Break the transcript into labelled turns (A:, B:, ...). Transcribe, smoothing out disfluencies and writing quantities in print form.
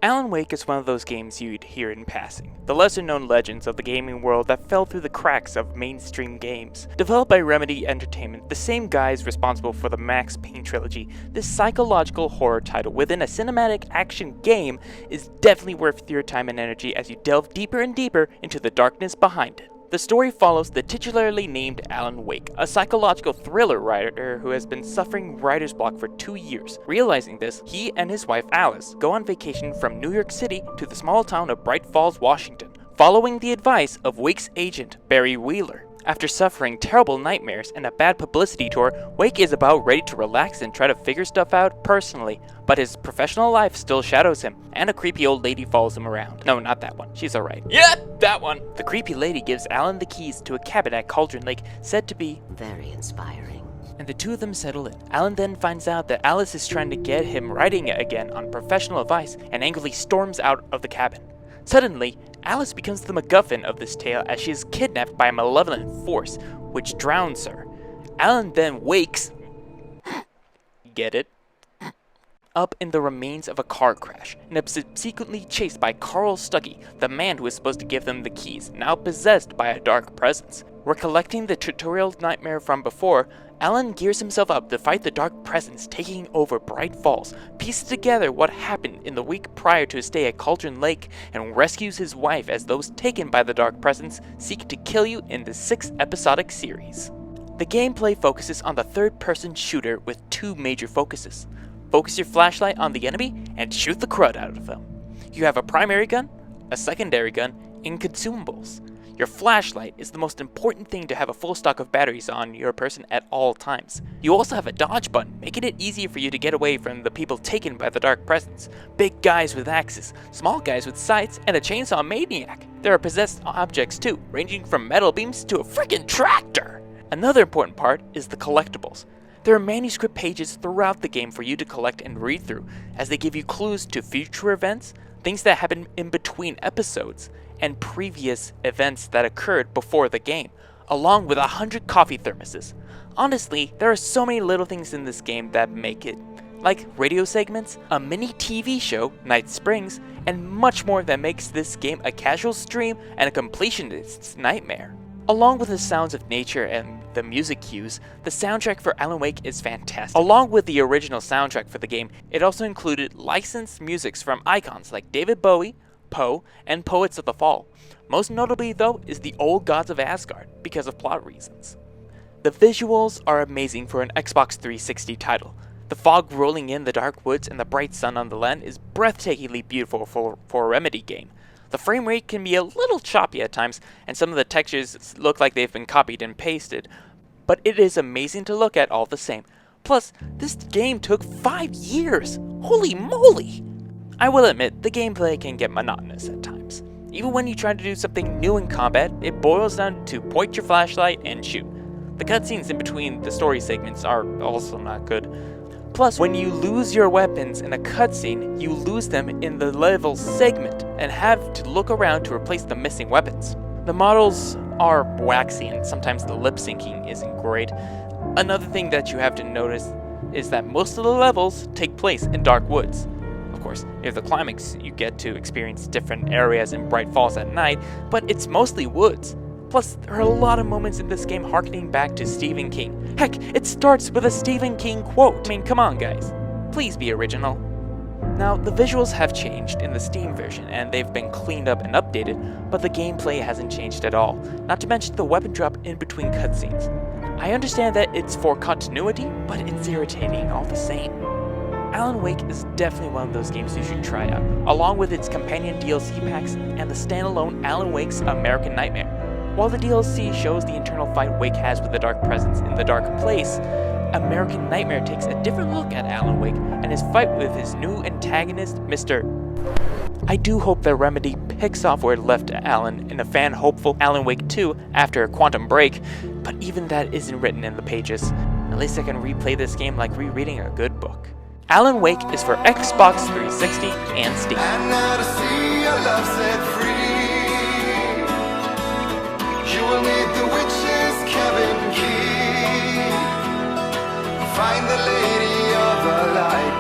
A: Alan Wake is one of those games you'd hear in passing, the lesser-known legends of the gaming world that fell through the cracks of mainstream games. Developed by Remedy Entertainment, the same guys responsible for the Max Payne trilogy, this psychological horror title within a cinematic action game is definitely worth your time and energy as you delve deeper and deeper into the darkness behind it. The story follows the titularly named Alan Wake, a psychological thriller writer who has been suffering writer's block for 2 years. Realizing this, he and his wife Alice go on vacation from New York City to the small town of Bright Falls, Washington, following the advice of Wake's agent, Barry Wheeler. After suffering terrible nightmares and a bad publicity tour, Wake is about ready to relax and try to figure stuff out personally, but his professional life still shadows him, and a creepy old lady follows him around. No, not that one. She's alright. Yeah, that one! The creepy lady gives Alan the keys to a cabin at Cauldron Lake, said to be
B: very inspiring.
A: And the two of them settle in. Alan then finds out that Alice is trying to get him writing again on professional advice, and angrily storms out of the cabin. Suddenly, Alice becomes the MacGuffin of this tale as she is kidnapped by a malevolent force, which drowns her. Alan then wakes, get it, up in the remains of a car crash, and is subsequently chased by Carl Stuckey, the man who is supposed to give them the keys, now possessed by a dark presence. Recollecting the tutorial nightmare from before, Alan gears himself up to fight the dark presence taking over Bright Falls, pieces together what happened in the week prior to his stay at Cauldron Lake, and rescues his wife as those taken by the dark presence seek to kill you in the 6th episodic series. The gameplay focuses on the third-person shooter with 2 major focuses. Focus your flashlight on the enemy and shoot the crud out of them. You have a primary gun, a secondary gun, and consumables. Your flashlight is the most important thing to have a full stock of batteries on your person at all times. You also have a dodge button, making it easier for you to get away from the people taken by the dark presence. Big guys with axes, small guys with scythes, and a chainsaw maniac. There are possessed objects too, ranging from metal beams to a freaking tractor! Another important part is the collectibles. There are manuscript pages throughout the game for you to collect and read through, as they give you clues to future events, things that happen in between episodes, and previous events that occurred before the game, along with 100 coffee thermoses. Honestly, there are so many little things in this game that make it, like radio segments, a mini TV show, Night Springs, and much more that makes this game a casual stream and a completionist's nightmare. Along with the sounds of nature and the music cues, the soundtrack for Alan Wake is fantastic. Along with the original soundtrack for the game, it also included licensed musics from icons like David Bowie, Poe, and Poets of the Fall. Most notably though is the Old Gods of Asgard, because of plot reasons. The visuals are amazing for an Xbox 360 title. The fog rolling in the dark woods and the bright sun on the land is breathtakingly beautiful for a Remedy game. The frame rate can be a little choppy at times, and some of the textures look like they've been copied and pasted, but it is amazing to look at all the same. Plus, this game took 5 years! Holy moly! I will admit, the gameplay can get monotonous at times. Even when you try to do something new in combat, it boils down to point your flashlight and shoot. The cutscenes in between the story segments are also not good. Plus, when you lose your weapons in a cutscene, you lose them in the level segment and have to look around to replace the missing weapons. The models are waxy and sometimes the lip syncing isn't great. Another thing that you have to notice is that most of the levels take place in dark woods. Of course, near the climax, you get to experience different areas in Bright Falls at night, but it's mostly woods. Plus, there are a lot of moments in this game harkening back to Stephen King. Heck, it starts with a Stephen King quote. I mean, come on guys, please be original. Now, the visuals have changed in the Steam version, and they've been cleaned up and updated, but the gameplay hasn't changed at all, not to mention the weapon drop in between cutscenes. I understand that it's for continuity, but it's irritating all the same. Alan Wake is definitely one of those games you should try out, along with its companion DLC packs and the standalone Alan Wake's American Nightmare. While the DLC shows the internal fight Wake has with the Dark Presence in the Dark Place, American Nightmare takes a different look at Alan Wake and his fight with his new antagonist, Mr. I do hope that Remedy picks off where it left Alan in a fan-hopeful Alan Wake 2 after a Quantum Break, but even that isn't written in the pages. At least I can replay this game like rereading a good book. Alan Wake is for Xbox 360 and Steam.
C: And now to see your love set free, you will need the witch's cabin key. Find the lady of the light.